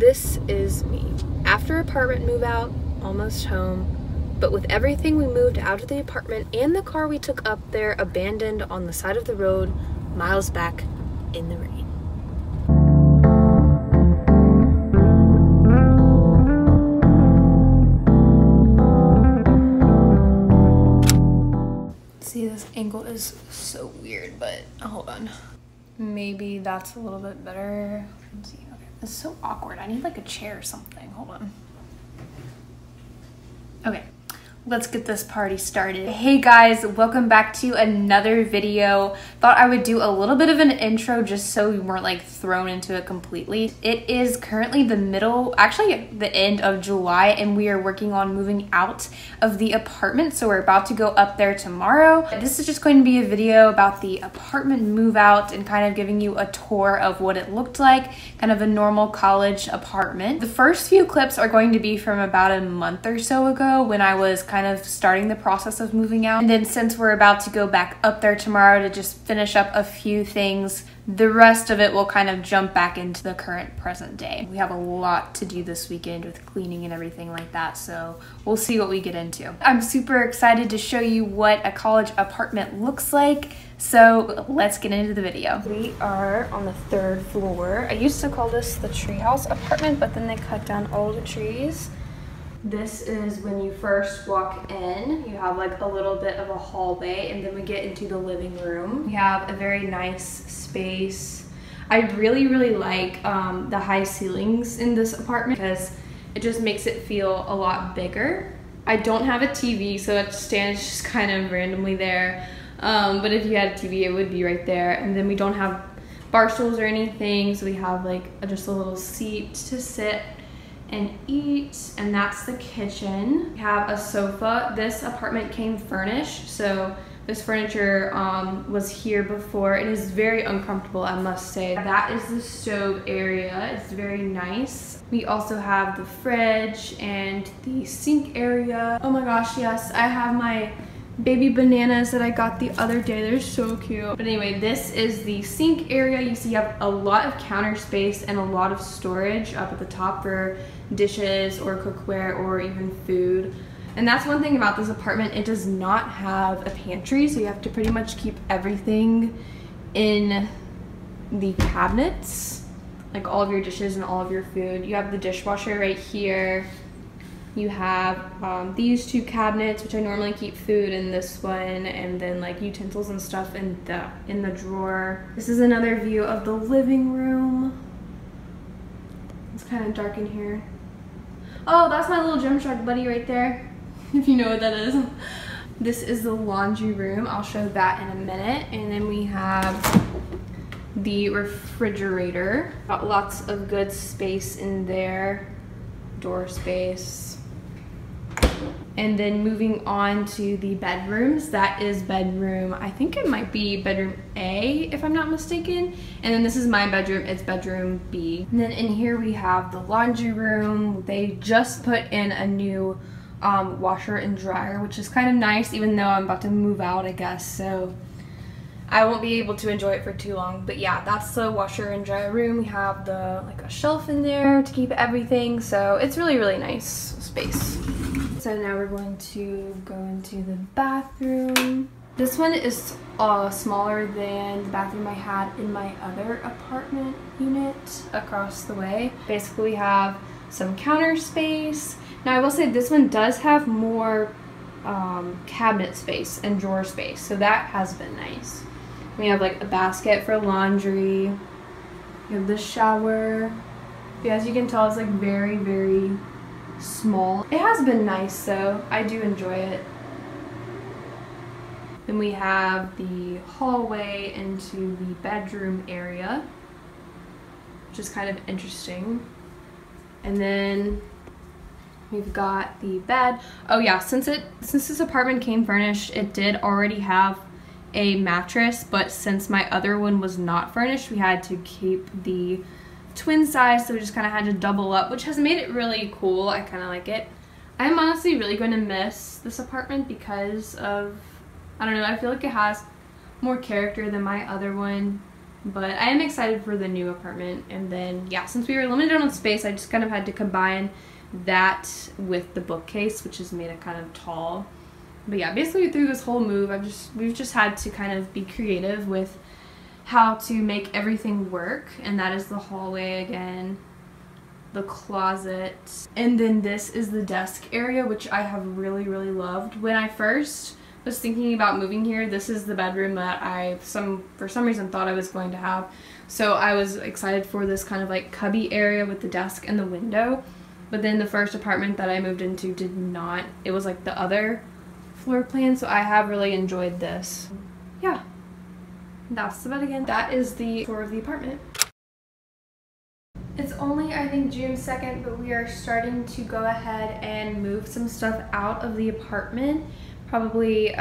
This is me. After apartment move out, almost home, but with everything we moved out of the apartment and the car we took up there abandoned on the side of the road, miles back in the rain. See, this angle is so weird, but hold on. Maybe that's a little bit better. Let's see. Okay. It's so awkward. I need like a chair or something. Hold on. Okay. Let's get this party started. Hey guys, welcome back to another video. Thought I would do a little bit of an intro just so we weren't like thrown into it completely. It is currently the end of July, and we are working on moving out of the apartment. So we're about to go up there tomorrow. This is just going to be a video about the apartment move out and kind of giving you a tour of what it looked like, kind of a normal college apartment. The first few clips are going to be from about a month or so ago when I was kind of starting the process of moving out. And then since we're about to go back up there tomorrow to just finish up a few things, the rest of it will kind of jump back into the current present day. We have a lot to do this weekend with cleaning and everything like that, so we'll see what we get into. I'm super excited to show you what a college apartment looks like, so let's get into the video. We are on the 3rd floor. I used to call this the treehouse apartment, but then they cut down all the trees. This is when you first walk in. You have like a little bit of a hallway, and then we get into the living room. We have a very nice space. I really like the high ceilings in this apartment because it just makes it feel a lot bigger. I don't have a TV, so that stand is just kind of randomly there. But if you had a TV, it would be right there. And then we don't have bar stools or anything, so we have like just a little seat to sit and eat, and that's the kitchen. We have a sofa. This apartment came furnished, so this furniture was here before. It is very uncomfortable, I must say. That is the stove area. It's very nice. We also have the fridge and the sink area. Oh my gosh, yes, I have my baby bananas that I got the other day. They're so cute. But anyway, this is the sink area. You see you have a lot of counter space and a lot of storage up at the top for dishes or cookware or even food. And that's one thing about this apartment. It does not have a pantry, so you have to pretty much keep everything in the cabinets, like all of your dishes and all of your food. You have the dishwasher right here. You have these 2 cabinets, which I normally keep food in, this one, and then like utensils and stuff in the drawer. This is another view of the living room. It's kind of dark in here. Oh, that's my little Gymshark buddy right there, if you know what that is. This is the laundry room. I'll show that in a minute. And then we have the refrigerator. Got lots of good space in there. Door space. And then moving on to the bedrooms, that is bedroom, I think it might be bedroom A if I'm not mistaken. And then this is my bedroom, it's bedroom B. And then in here we have the laundry room. They just put in a new washer and dryer, which is kind of nice, even though I'm about to move out, I guess. So I won't be able to enjoy it for too long, but yeah, that's the washer and dryer room. We have like a shelf in there to keep everything, so it's really nice space. So now we're going to go into the bathroom. This one is smaller than the bathroom I had in my other apartment unit across the way. Basically, we have some counter space. Now I will say this one does have more cabinet space and drawer space, so that has been nice. We have like a basket for laundry. We have the shower. Yeah, as you can tell, it's like very small. It has been nice though. I do enjoy it. Then we have the hallway into the bedroom area, which is kind of interesting. And then we've got the bed. Oh yeah, since this apartment came furnished, it did already have a mattress, but since my other one was not furnished, we had to keep the twin size, so we just kind of had to double up, which has made it really cool. I kind of like it. I'm honestly really going to miss this apartment because of, I don't know, I feel like it has more character than my other one. But I am excited for the new apartment. And then, yeah, since we were limited on space, I just kind of had to combine that with the bookcase, which is made it kind of tall. But yeah, basically through this whole move, we've just had to kind of be creative with how to make everything work. And that is the hallway again, the closet, and then this is the desk area, which I have really loved. When I first was thinking about moving here, this is the bedroom that I for some reason thought I was going to have. So I was excited for this kind of like cubby area with the desk and the window. But then the first apartment that I moved into did not. It was like the other floor plan, so I have really enjoyed this. Yeah, that's the bed again. That is the tour of the apartment. It's only, I think, June 2nd, but we are starting to go ahead and move some stuff out of the apartment. Probably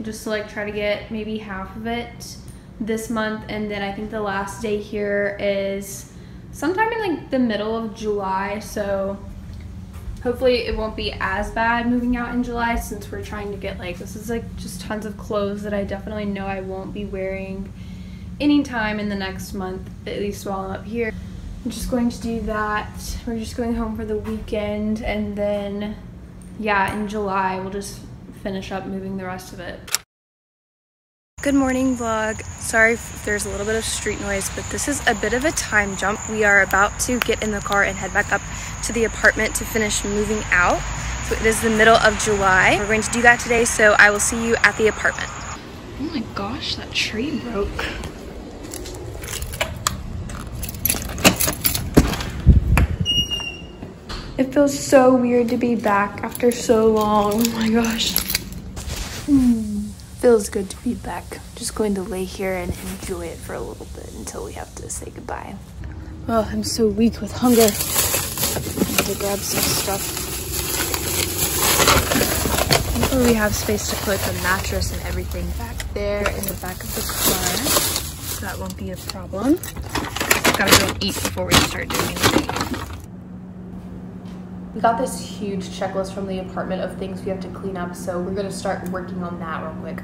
just to like try to get maybe half of it this month, and then I think the last day here is sometime in like the middle of July, so hopefully it won't be as bad moving out in July, since we're trying to get like, this is like just tons of clothes that I definitely know I won't be wearing anytime in the next month, at least while I'm up here. I'm just going to do that. We're just going home for the weekend, and then yeah, in July we'll just finish up moving the rest of it. Good morning vlog. Sorry if there's a little bit of street noise, but this is a bit of a time jump. We are about to get in the car and head back up to the apartment to finish moving out. So it is the middle of July. We're going to do that today, so I will see you at the apartment. Oh my gosh, that tree broke. It feels so weird to be back after so long. Oh my gosh. Feels good to be back. Just going to lay here and enjoy it for a little bit until we have to say goodbye. Oh, I'm so weak with hunger. I need to grab some stuff. Hopefully we have space to put the mattress and everything back there in the back of the car, so that won't be a problem. Gotta go and eat before we start doing anything. We got this huge checklist from the apartment of things we have to clean up, so we're gonna start working on that real quick.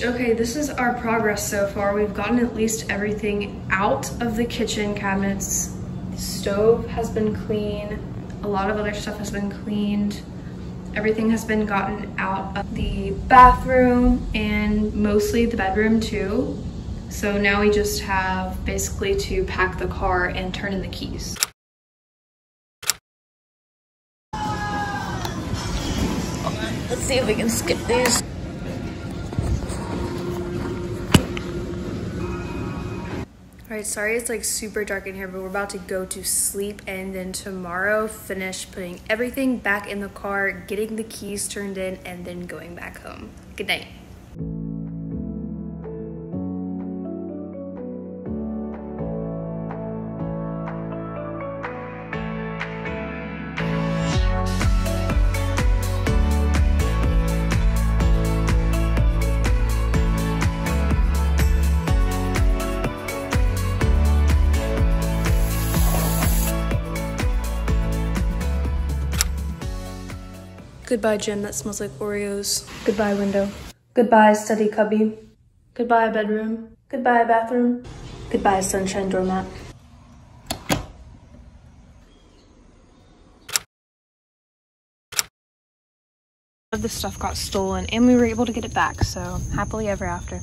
Okay, this is our progress so far. We've gotten at least everything out of the kitchen cabinets. The stove has been clean. A lot of other stuff has been cleaned. Everything has been gotten out of the bathroom and mostly the bedroom too. So now we just have basically to pack the car and turn in the keys. Let's see if we can skip these. Alright, sorry it's like super dark in here, but we're about to go to sleep and then tomorrow finish putting everything back in the car, getting the keys turned in, and then going back home. Good night. Goodbye, gym that smells like Oreos. Goodbye, window. Goodbye, study cubby. Goodbye, bedroom. Goodbye, bathroom. Goodbye, sunshine doormat. This stuff got stolen and we were able to get it back, so happily ever after.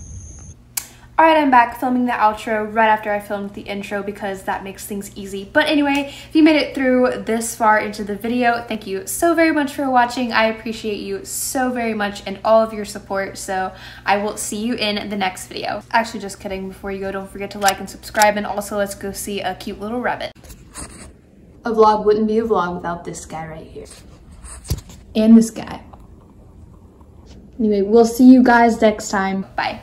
All right, I'm back filming the outro right after I filmed the intro because that makes things easy. But anyway, if you made it through this far into the video, thank you so very much for watching. I appreciate you so very much and all of your support. So I will see you in the next video. Actually, just kidding. Before you go, don't forget to like and subscribe. And also let's go see a cute little rabbit. A vlog wouldn't be a vlog without this guy right here. And this guy. Anyway, we'll see you guys next time. Bye.